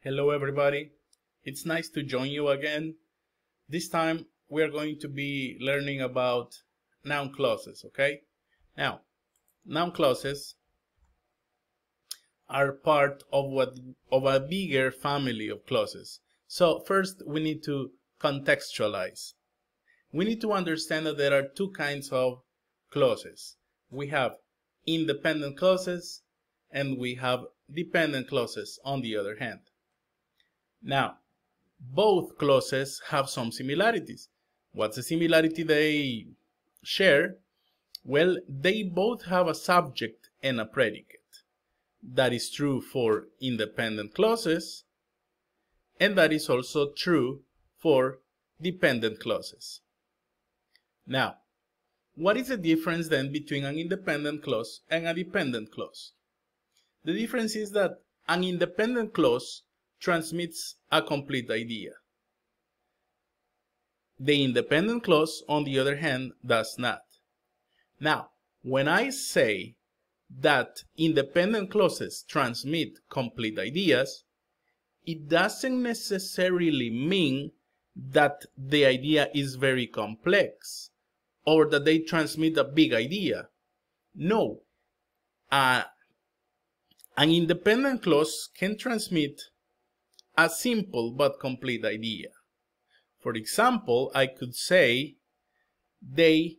Hello everybody, it's nice to join you again. This time we are going to be learning about noun clauses, okay? Now, noun clauses are part of a bigger family of clauses. So first we need to contextualize. We need to understand that there are two kinds of clauses. We have independent clauses and we have dependent clauses on the other hand. Now, both clauses have some similarities. What's the similarity they share? Well, they both have a subject and a predicate. That is true for independent clauses, and that is also true for dependent clauses. Now, what is the difference then between an independent clause and a dependent clause? The difference is that an independent clause transmits a complete idea. The independent clause, on the other hand, does not. Now, when I say that independent clauses transmit complete ideas, it doesn't necessarily mean that the idea is very complex or that they transmit a big idea. No. An independent clause can transmit a simple but complete idea. For example, I could say, they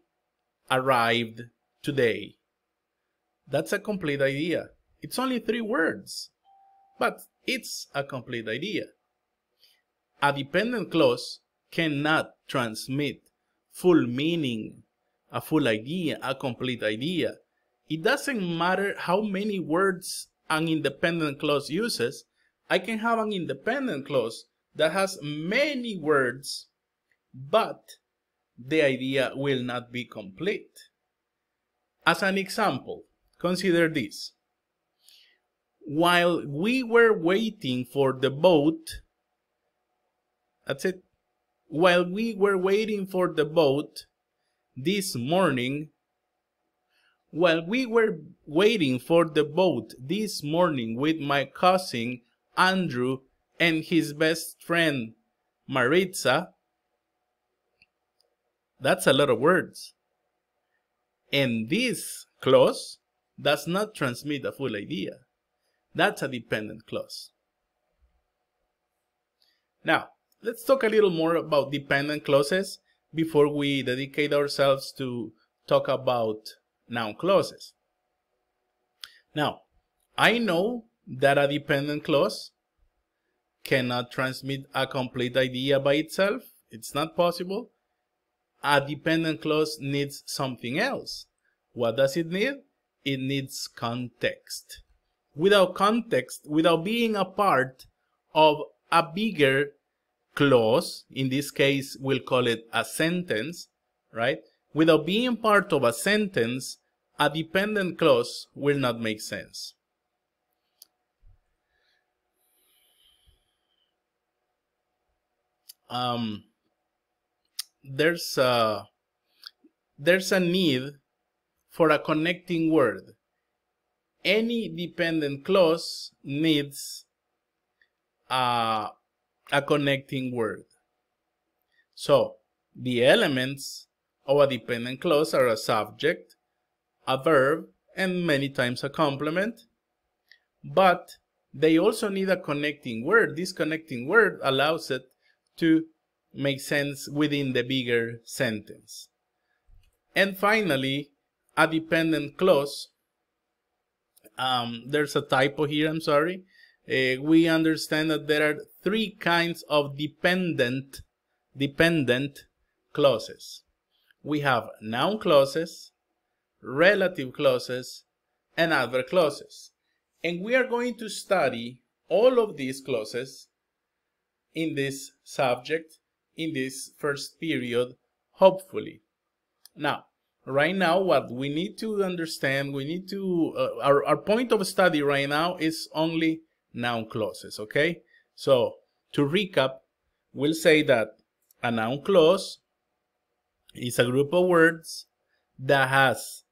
arrived today. That's a complete idea. It's only 3 words, but it's a complete idea. A dependent clause cannot transmit full meaning, a full idea, a complete idea. It doesn't matter how many words an independent clause uses. I can have an independent clause that has many words, but the idea will not be complete. As an example, consider this. While we were waiting for the boat, that's it. While we were waiting for the boat this morning, with my cousin Andrew and his best friend Maritza, that's a lot of words. And this clause does not transmit a full idea. That's a dependent clause. Now, let's talk a little more about dependent clauses before we dedicate ourselves to talk about noun clauses. Now, I know that a dependent clause cannot transmit a complete idea by itself. It's not possible. A dependent clause needs something else. What does it need? It needs context. Without context, without being a part of a bigger clause, in this case we'll call it a sentence, right? Without being part of a sentence, a dependent clause will not make sense. There's a need for a connecting word. Any dependent clause needs a connecting word. So the elements of a dependent clause are a subject, a verb, and many times a complement, but they also need a connecting word. This connecting word allows it to make sense within the bigger sentence. And finally, a dependent clause. There's a typo here, I'm sorry. We understand that there are 3 kinds of dependent clauses. We have noun clauses, relative clauses, and adverb clauses. And we are going to study all of these clauses in this subject, in this first period, hopefully. Now, right now, what we need to understand, our point of study right now is only noun clauses, okay? So, to recap, we'll say that a noun clause is a group of words that has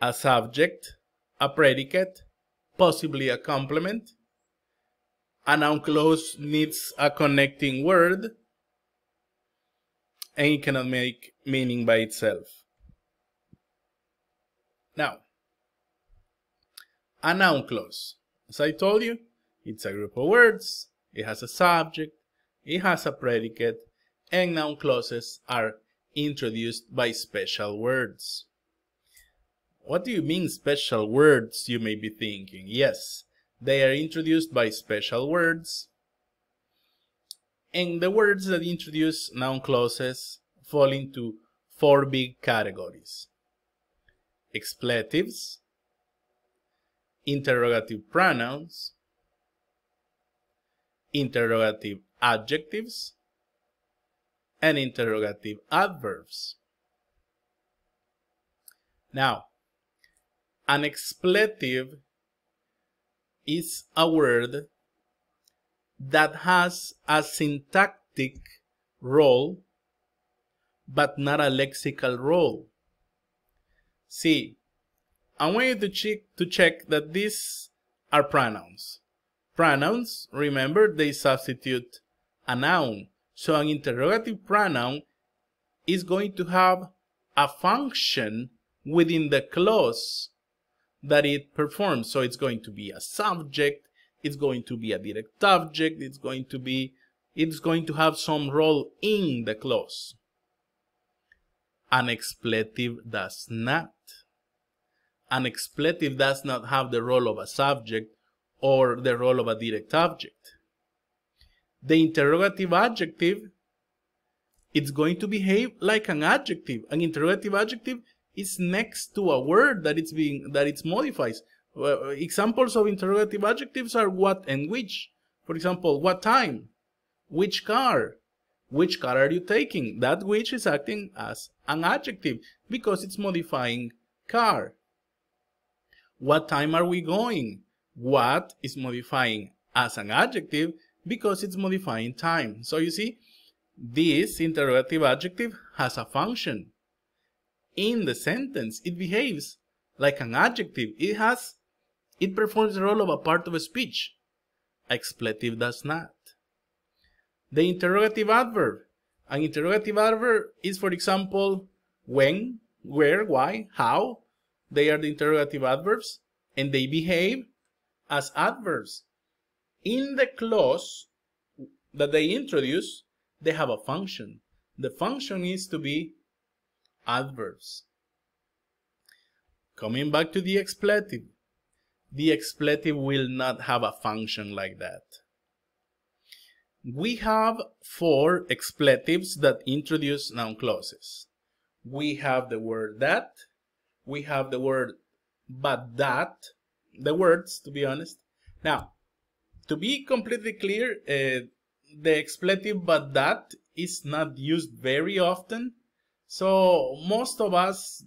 a subject, a predicate, possibly a complement, A noun clause needs a connecting word, and it cannot make meaning by itself. Now, a noun clause, as I told you, it's a group of words, it has a subject, it has a predicate, and noun clauses are introduced by special words. What do you mean special words, you may be thinking? Yes, they are introduced by special words, and the words that introduce noun clauses fall into 4 big categories: expletives, interrogative pronouns, interrogative adjectives, and interrogative adverbs. Now, an expletive is a word that has a syntactic role but not a lexical role. See, I want you to check that these are pronouns. Pronouns, remember, they substitute a noun. So an interrogative pronoun is going to have a function within the clause that it performs. So it's going to be a subject, it's going to be a direct object, it's going to have some role in the clause. An expletive does not. An expletive does not have the role of a subject or the role of a direct object. The interrogative adjective, it's going to behave like an adjective. An interrogative adjective is next to a word that it's modifies. Examples of interrogative adjectives are what and which. For example, what time? Which car? Which car are you taking? That which is acting as an adjective because it's modifying car. What time are we going? What is modifying as an adjective because it's modifying time. So you see, this interrogative adjective has a function. In the sentence, it behaves like an adjective. It performs the role of a part of a speech. Expletive does not. The interrogative adverb. An interrogative adverb is, for example, when, where, why, how. They are the interrogative adverbs, and they behave as adverbs. In the clause that they introduce, they have a function. The function is to be adverbs. Coming back to the expletive will not have a function like that. We have 4 expletives that introduce noun clauses. We have the word that, we have the word but that, the words, to be honest. Now, to be completely clear, the expletive but that is not used very often, so most of us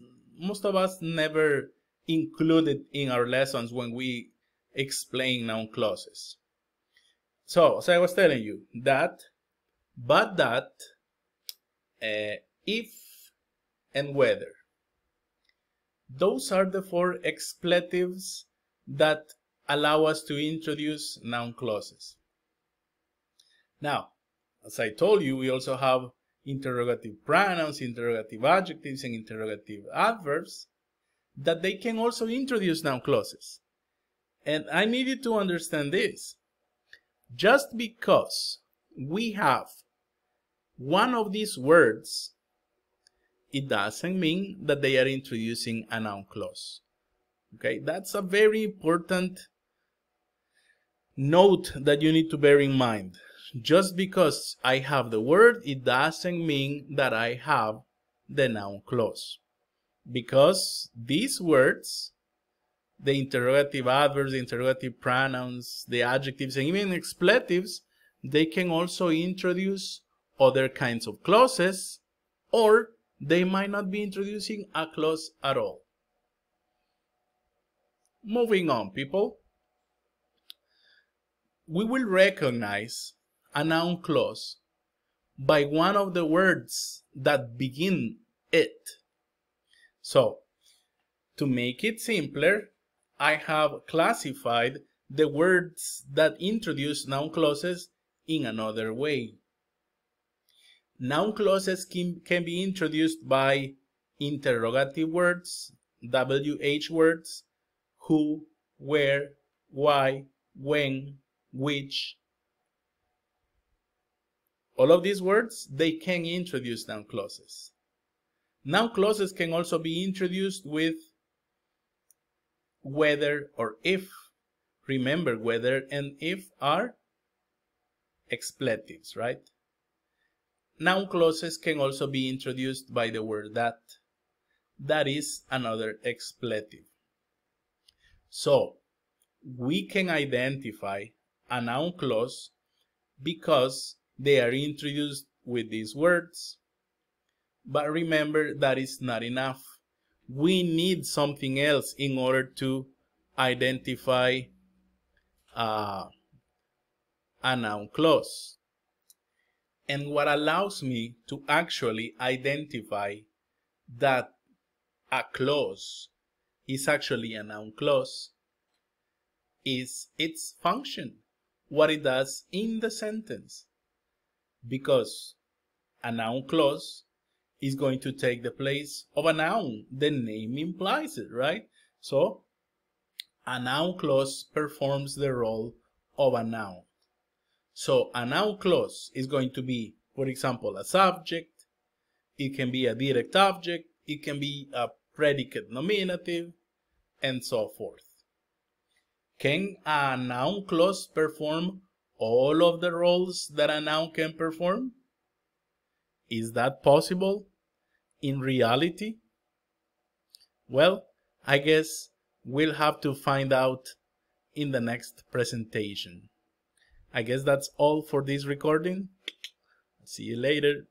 never include it in our lessons when we explain noun clauses. So, as I was telling you, that, but that, if, and whether. Those are the 4 expletives that allow us to introduce noun clauses. Now, as I told you, we also have interrogative pronouns, interrogative adjectives, and interrogative adverbs that they can also introduce noun clauses. And I need you to understand this. Just because we have one of these words, it doesn't mean that they are introducing a noun clause. Okay, that's a very important note that you need to bear in mind. Just because I have the word, it doesn't mean that I have the noun clause. Because these words, the interrogative adverbs, the interrogative pronouns, the adjectives, and even expletives, they can also introduce other kinds of clauses, or they might not be introducing a clause at all. Moving on, people. We will recognize a noun clause by one of the words that begin it. So, to make it simpler, I have classified the words that introduce noun clauses in another way. Noun clauses can be introduced by interrogative words, WH words, who, where, why, when, which. All of these words, they can introduce noun clauses. Noun clauses can also be introduced with whether or if. Remember, whether and if are expletives, right? Noun clauses can also be introduced by the word that. That is another expletive. So, we can identify a noun clause because they are introduced with these words. But remember, that is not enough. We need something else in order to identify a noun clause. And what allows me to actually identify that a clause is actually a noun clause is its function, what it does in the sentence. Because a noun clause is going to take the place of a noun. The name implies it, right? So, a noun clause performs the role of a noun. So, a noun clause is going to be, for example, a subject. It can be a direct object. It can be a predicate nominative, and so forth. Can a noun clause perform all of the roles that a noun can perform? Is that possible in reality? Well, I guess we'll have to find out in the next presentation. I guess that's all for this recording. See you later.